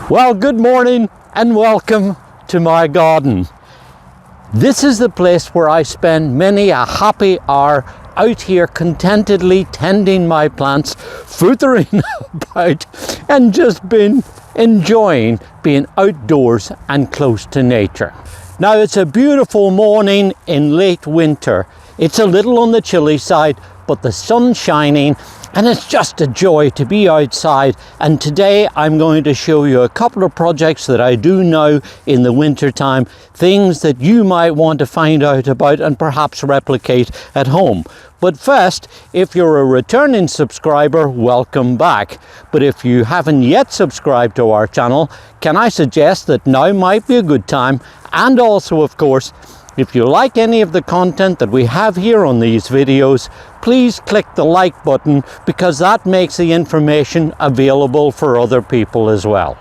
Well, good morning and welcome to my garden. This is the place where I spend many a happy hour out here contentedly tending my plants, footering about and just enjoying being outdoors and close to nature. Now, it's a beautiful morning in late winter. It's a little on the chilly side, but the sun's shining and it's just a joy to be outside. And today I'm going to show you a couple of projects that I do now in the winter time, things that you might want to find out about and perhaps replicate at home. But first, if you're a returning subscriber, welcome back. But if you haven't yet subscribed to our channel, can I suggest that now might be a good time? And also, of course, if you like any of the content that we have here on these videos, please click the like button because that makes the information available for other people as well.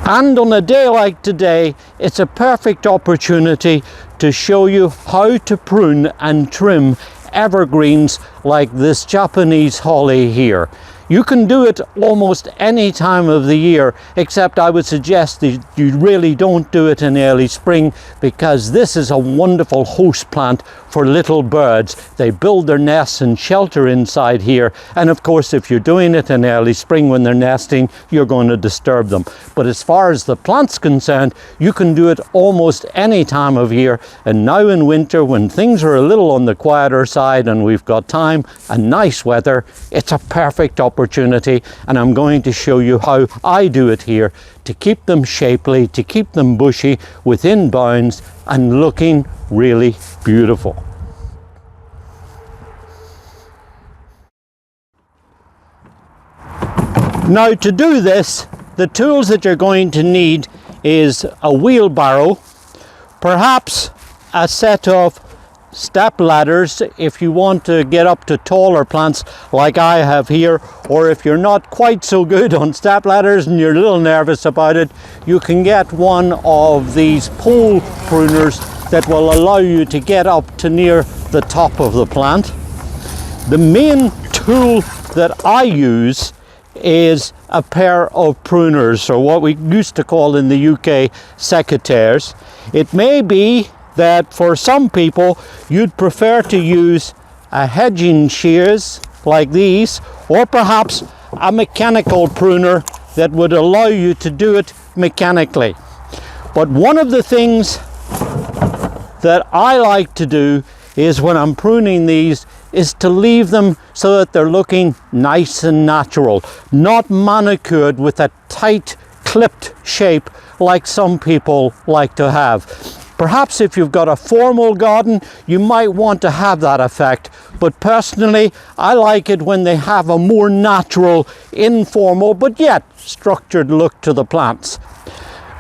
And on a day like today, it's a perfect opportunity to show you how to prune and trim evergreens like this Japanese holly here. You can do it almost any time of the year, except I would suggest that you really don't do it in early spring, because this is a wonderful host plant for little birds. They build their nests and shelter inside here, and of course if you're doing it in early spring when they're nesting, you're going to disturb them. But as far as the plant's concerned, you can do it almost any time of year. And now in winter, when things are a little on the quieter side and we've got time and nice weather, it's a perfect opportunity, and I'm going to show you how I do it here to keep them shapely, to keep them bushy within bounds and looking really beautiful. Now, to do this, the tools that you're going to need is a wheelbarrow, perhaps a set of step ladders if you want to get up to taller plants like I have here, or if you're not quite so good on step ladders and you're a little nervous about it, you can get one of these pole pruners that will allow you to get up to near the top of the plant. The main tool that I use is a pair of pruners, or what we used to call in the UK secateurs. It may be that for some people you'd prefer to use a hedging shears like these, or perhaps a mechanical pruner that would allow you to do it mechanically. But one of the things that I like to do is, when I'm pruning these, is to leave them so that they're looking nice and natural, not manicured with a tight clipped shape like some people like to have. Perhaps if you've got a formal garden, you might want to have that effect, but personally I like it when they have a more natural, informal but yet structured look to the plants.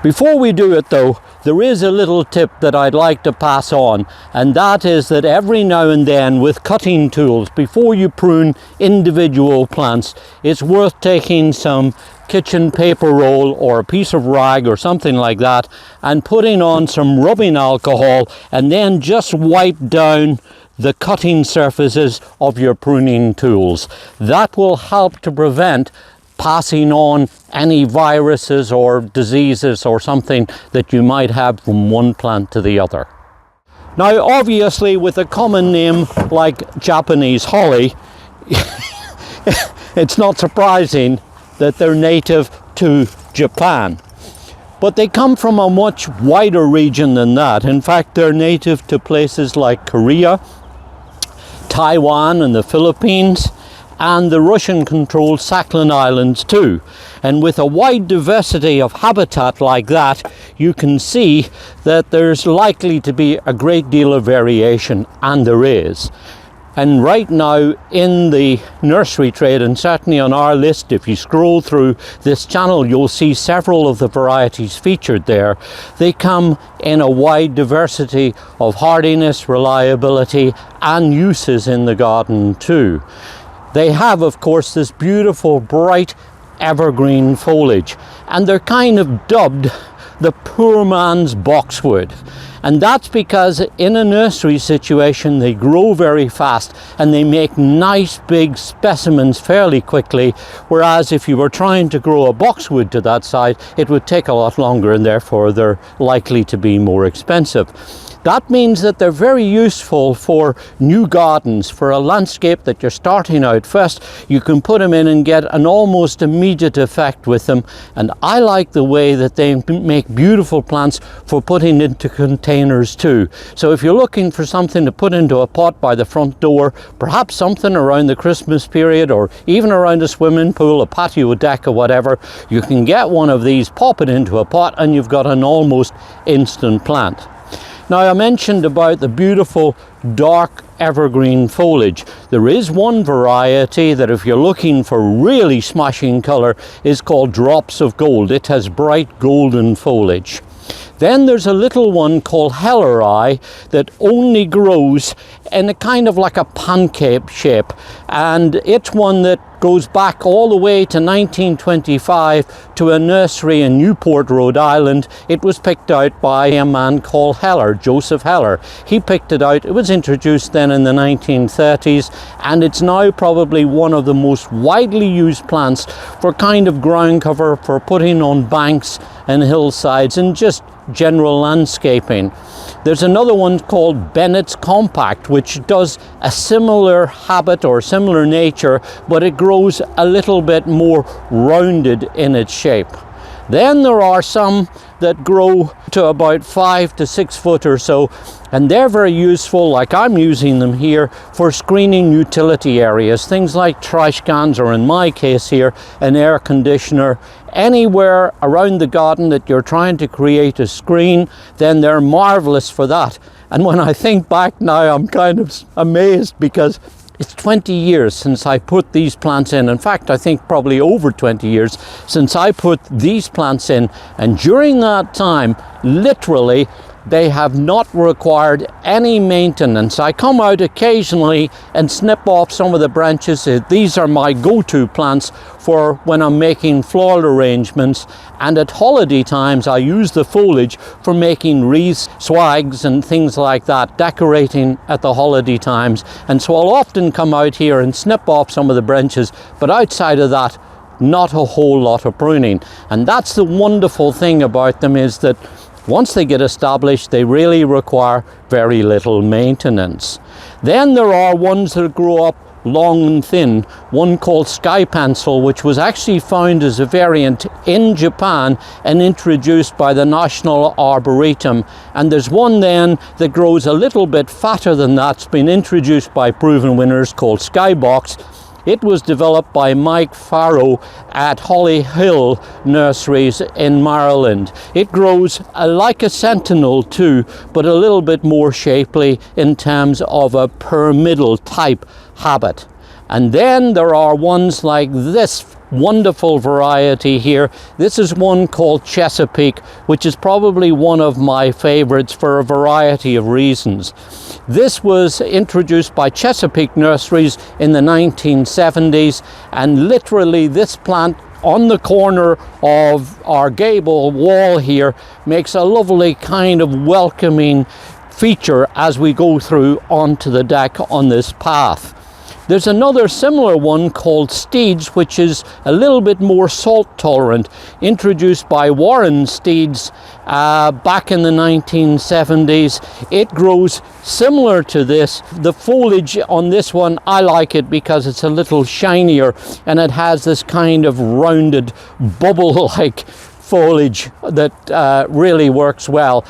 Before we do it though, there is a little tip that I'd like to pass on, and that is that every now and then with cutting tools, before you prune individual plants, it's worth taking some kitchen paper roll or a piece of rag or something like that and putting on some rubbing alcohol, and then just wipe down the cutting surfaces of your pruning tools. That will help to prevent passing on any viruses or diseases or something that you might have from one plant to the other. Now, obviously, with a common name like Japanese holly, it's not surprising that they're native to Japan. But they come from a much wider region than that. In fact, they're native to places like Korea, Taiwan and the Philippines, and the Russian-controlled Sakhalin Islands too. And with a wide diversity of habitat like that, you can see that there's likely to be a great deal of variation, and there is. And right now in the nursery trade, and certainly on our list, if you scroll through this channel, you'll see several of the varieties featured there. They come in a wide diversity of hardiness, reliability, and uses in the garden too. They have, of course, this beautiful bright evergreen foliage, and they're kind of dubbed the poor man's boxwood. And that's because in a nursery situation they grow very fast and they make nice big specimens fairly quickly, whereas if you were trying to grow a boxwood to that size, it would take a lot longer and therefore they're likely to be more expensive. That means that they're very useful for new gardens, for a landscape that you're starting out first. You can put them in and get an almost immediate effect with them. And I like the way that they make beautiful plants for putting into containers too. So if you're looking for something to put into a pot by the front door, perhaps something around the Christmas period or even around a swimming pool, a patio deck or whatever, you can get one of these, pop it into a pot, and you've got an almost instant plant. Now, I mentioned about the beautiful dark evergreen foliage. There is one variety that, if you're looking for really smashing colour, is called Drops of Gold. It has bright golden foliage. Then there's a little one called Helleri that only grows in a kind of like a pancake shape, and it's one that goes back all the way to 1925 to a nursery in Newport, Rhode Island. It was picked out by a man called Heller, Joseph Heller. He picked it out. It was introduced then in the 1930s, and it's now probably one of the most widely used plants for kind of ground cover, for putting on banks and hillsides and just general landscaping. There's another one called Bennett's Compact, which does a similar habit or similar nature, but it grows a little bit more rounded in its shape. Then there are some that grow to about 5 to 6 foot or so, and they're very useful, like I'm using them here, for screening utility areas, things like trash cans, or in my case here, an air conditioner. Anywhere around the garden that you're trying to create a screen, then they're marvelous for that. And when I think back now, I'm kind of amazed, because it's 20 years since I put these plants in. In fact, I think probably over 20 years since I put these plants in. And during that time, literally, they have not required any maintenance. I come out occasionally and snip off some of the branches. These are my go-to plants for when I'm making floral arrangements, and at holiday times I use the foliage for making wreaths, swags and things like that, decorating at the holiday times. And so I'll often come out here and snip off some of the branches, but outside of that, not a whole lot of pruning. And that's the wonderful thing about them, is that once they get established, they really require very little maintenance. Then there are ones that grow up long and thin, one called Sky Pencil, which was actually found as a variant in Japan and introduced by the National Arboretum. And there's one then that grows a little bit fatter than that. It's been introduced by proven winners, called Skybox. It was developed by Mike Farrow at Holly Hill Nurseries in Maryland. It grows like a sentinel too, but a little bit more shapely in terms of a pyramidal type habit. And then there are ones like this wonderful variety here. This is one called Chesapeake, which is probably one of my favorites for a variety of reasons. This was introduced by Chesapeake Nurseries in the 1970s, and literally this plant on the corner of our gable wall here makes a lovely kind of welcoming feature as we go through onto the deck on this path. There's another similar one called Steeds, which is a little bit more salt tolerant, introduced by Warren Steeds back in the 1970s. It grows similar to this. The foliage on this one, I like it because it's a little shinier and it has this kind of rounded bubble-like foliage that really works well.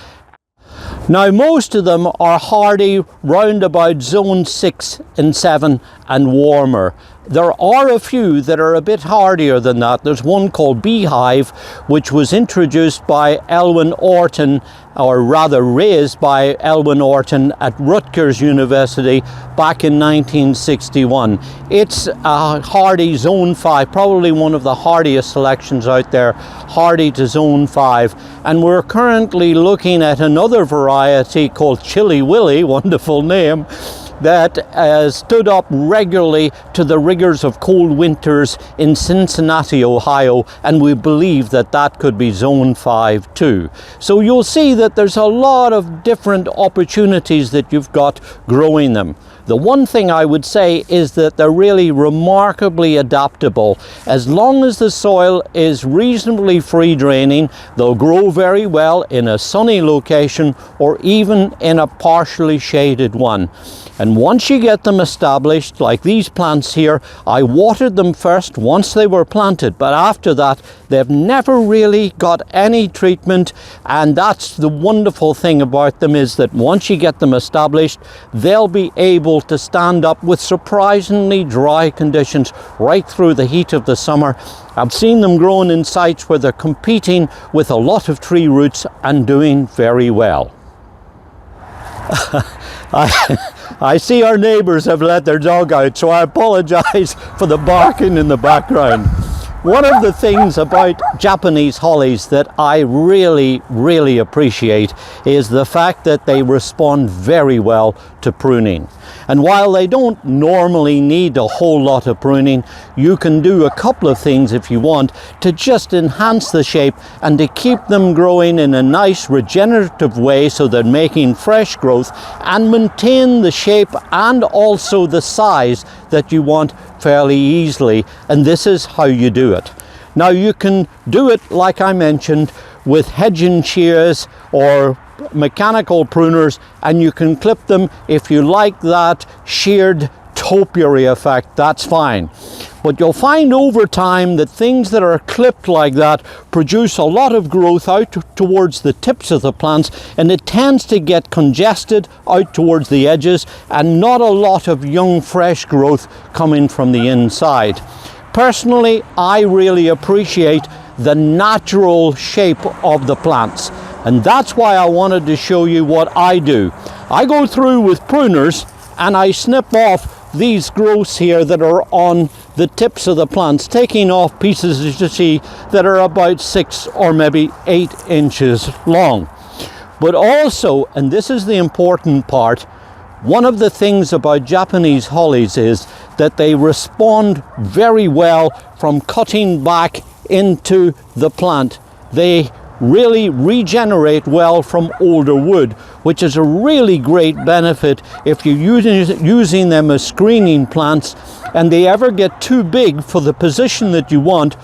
Now, most of them are hardy round about zone 6 and 7 and warmer. There are a few that are a bit hardier than that. There's one called Beehive, which was introduced by Elwyn Orton, or rather raised by Elwyn Orton at Rutgers University back in 1961. It's a hardy zone 5, probably one of the hardiest selections out there, hardy to zone 5. And we're currently looking at another variety called Chilly Willy, wonderful name, that stood up regularly to the rigors of cold winters in Cincinnati, Ohio, and we believe that that could be zone 5 too. So you'll see that there's a lot of different opportunities that you've got growing them. The one thing I would say is that they're really remarkably adaptable. As long as the soil is reasonably free draining, they'll grow very well in a sunny location or even in a partially shaded one. And once you get them established, like these plants here, I watered them first once they were planted, but after that they've never really got any treatment. And that's the wonderful thing about them, is that once you get them established, they'll be able to stand up with surprisingly dry conditions right through the heat of the summer. I've seen them growing in sites where they're competing with a lot of tree roots and doing very well. I see our neighbours have let their dog out, so I apologise for the barking in the background. One of the things about Japanese hollies that I really appreciate is the fact that they respond very well to pruning. And while they don't normally need a whole lot of pruning, you can do a couple of things if you want to just enhance the shape and to keep them growing in a nice regenerative way, so they're making fresh growth and maintain the shape and also the size that you want fairly easily. And this is how you do it. Now you can do it, like I mentioned, with hedging shears or mechanical pruners, and you can clip them if you like that sheared topiary effect. That's fine. But you'll find over time that things that are clipped like that produce a lot of growth out towards the tips of the plants, and it tends to get congested out towards the edges and not a lot of young fresh growth coming from the inside. Personally, I really appreciate the natural shape of the plants, and that's why I wanted to show you what I do. I go through with pruners and I snip off these growths here that are on the tips of the plants, taking off pieces, as you see, that are about 6 or maybe 8 inches long. But also, and this is the important part, one of the things about Japanese hollies is that they respond very well from cutting back into the plant. They really regenerate well from older wood, which is a really great benefit if you're using them as screening plants and they ever get too big for the position that you want.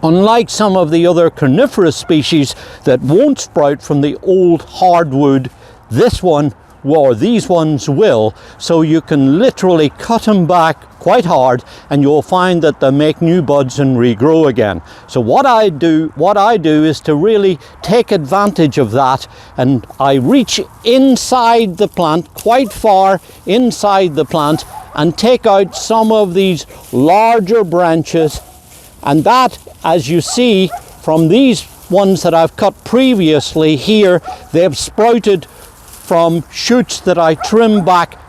Unlike some of the other coniferous species that won't sprout from the old hardwood, this one, or these ones will, so you can literally cut them back quite hard and you'll find that they make new buds and regrow again. So what I do is to really take advantage of that, and I reach inside the plant, quite far inside the plant, and take out some of these larger branches. And that, as you see from these ones that I've cut previously here, they've sprouted from shoots that I trimmed back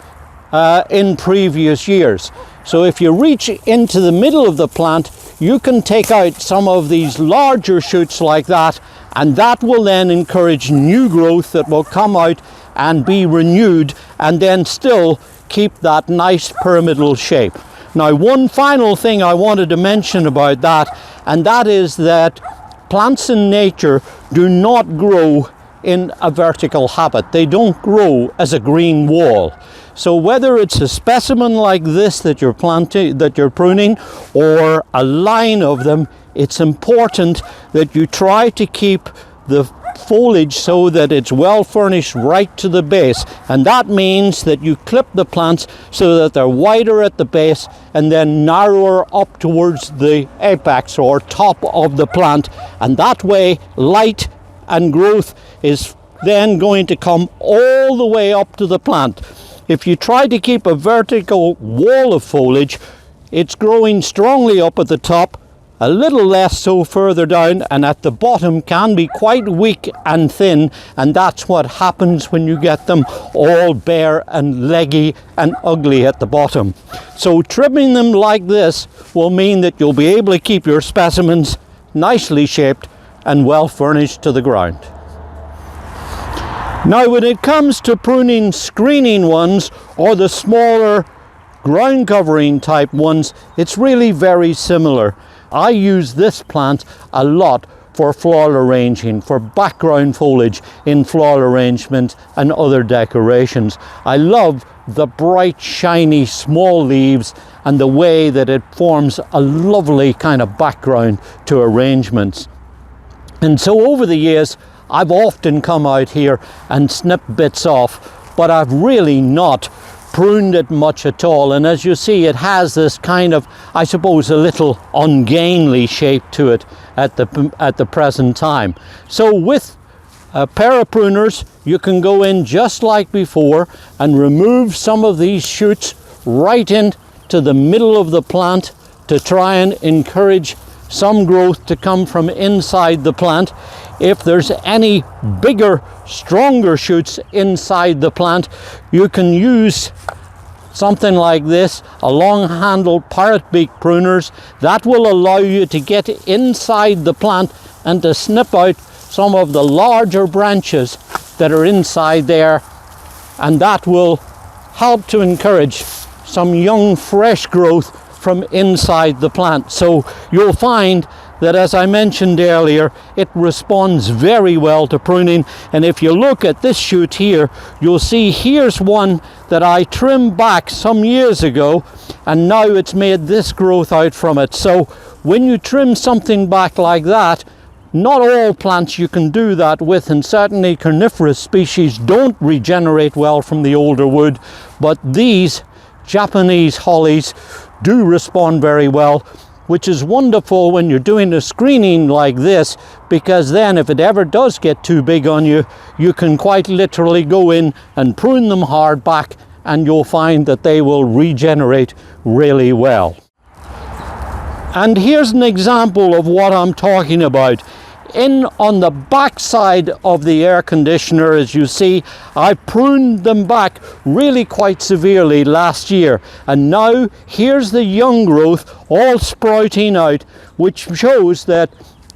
in previous years. So if you reach into the middle of the plant, you can take out some of these larger shoots like that, and that will then encourage new growth that will come out and be renewed, and then still keep that nice pyramidal shape. Now, one final thing I wanted to mention about that, and that is that plants in nature do not grow in a vertical habit. They don't grow as a green wall. So whether it's a specimen like this that you're planting, that you're pruning, or a line of them, it's important that you try to keep the foliage so that it's well furnished right to the base, and that means that you clip the plants so that they're wider at the base and then narrower up towards the apex or top of the plant, and that way light and growth is then going to come all the way up to the plant. If you try to keep a vertical wall of foliage, it's growing strongly up at the top, a little less so further down, and at the bottom can be quite weak and thin, and that's what happens when you get them all bare and leggy and ugly at the bottom. So trimming them like this will mean that you'll be able to keep your specimens nicely shaped and well furnished to the ground. Now when it comes to pruning screening ones or the smaller ground covering type ones, it's really very similar. I use this plant a lot for floral arranging, for background foliage in floral arrangement and other decorations. I love the bright shiny small leaves and the way that it forms a lovely kind of background to arrangements. And so over the years I've often come out here and snipped bits off, but I've really not pruned it much at all. And as you see, it has this kind of, I suppose, a little ungainly shape to it at the present time. So with a pair of pruners, you can go in just like before and remove some of these shoots right into the middle of the plant to try and encourage some growth to come from inside the plant. If there's any bigger, stronger shoots inside the plant, you can use something like this, a long-handled parrot beak pruners. That will allow you to get inside the plant and to snip out some of the larger branches that are inside there, and that will help to encourage some young, fresh growth from inside the plant. So you'll find that, as I mentioned earlier, it responds very well to pruning. And if you look at this shoot here, you'll see here's one that I trimmed back some years ago, and now it's made this growth out from it. So when you trim something back like that, not all plants you can do that with, and certainly carnivorous species don't regenerate well from the older wood, but these Japanese hollies do respond very well, which is wonderful when you're doing a screening like this, because then if it ever does get too big on you, you can quite literally go in and prune them hard back, and you'll find that they will regenerate really well. And here's an example of what I'm talking about. On the back side of the air conditioner, as you see, I pruned them back really quite severely last year, and now here's the young growth all sprouting out, which shows that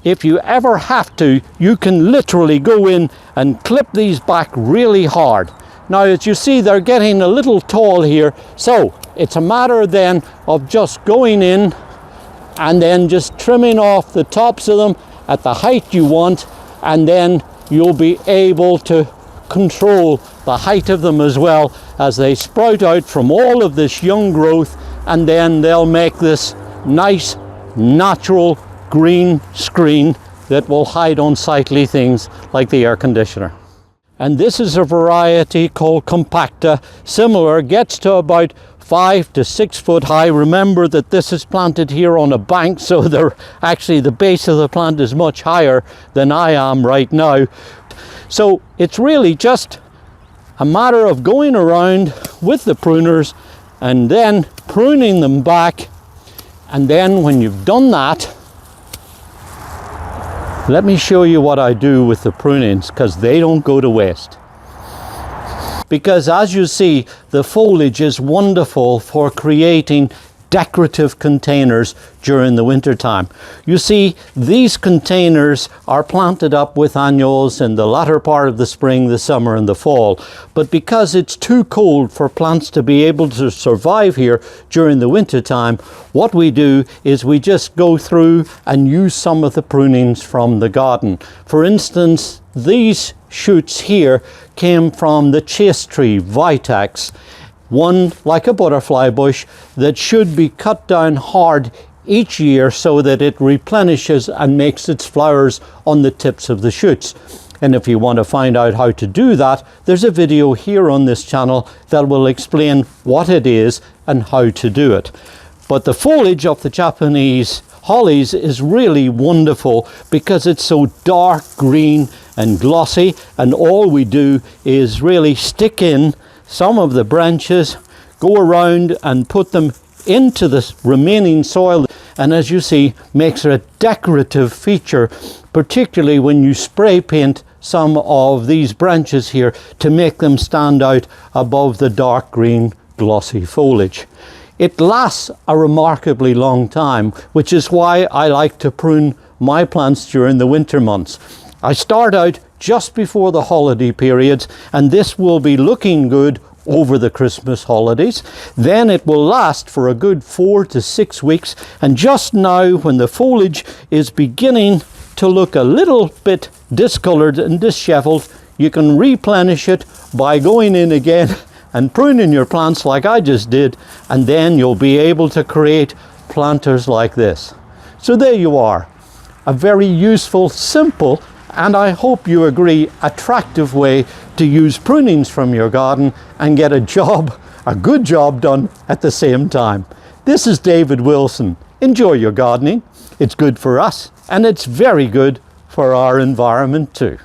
if you ever have to, you can literally go in and clip these back really hard. Now, as you see, they're getting a little tall here, so it's a matter then of just going in and then just trimming off the tops of them at the height you want, and then you'll be able to control the height of them as well as they sprout out from all of this young growth, and then they'll make this nice natural green screen that will hide unsightly things like the air conditioner. And this is a variety called compacta. Similar, gets to about 5 to 6 foot high. Remember that this is planted here on a bank, so the base of the plant is much higher than I am right now. So it's really just a matter of going around with the pruners and then pruning them back. And then when you've done that, let me show you what I do with the prunings, because they don't go to waste. Because as you see, the foliage is wonderful for creating decorative containers during the winter time. You see, these containers are planted up with annuals in the latter part of the spring, the summer and the fall. But because it's too cold for plants to be able to survive here during the winter time, what we do is we just go through and use some of the prunings from the garden. For instance, these shoots here came from the chase tree, Vitex, one like a butterfly bush that should be cut down hard each year so that it replenishes and makes its flowers on the tips of the shoots. And if you want to find out how to do that, there's a video here on this channel that will explain what it is and how to do it. But the foliage of the Japanese hollies is really wonderful because it's so dark green and glossy, and all we do is really stick in some of the branches, go around and put them into the remaining soil, and as you see, makes it a decorative feature, particularly when you spray paint some of these branches here to make them stand out above the dark green glossy foliage. It lasts a remarkably long time, which is why I like to prune my plants during the winter months. I start out just before the holiday periods, and this will be looking good over the Christmas holidays. Then it will last for a good 4 to 6 weeks, and just now when the foliage is beginning to look a little bit discolored and disheveled, you can replenish it by going in again and pruning your plants like I just did, and then you'll be able to create planters like this. So there you are, a very useful, simple, and I hope you agree, attractive way to use prunings from your garden and get a good job done at the same time. This is David Wilson. Enjoy your gardening. It's good for us, and it's very good for our environment too.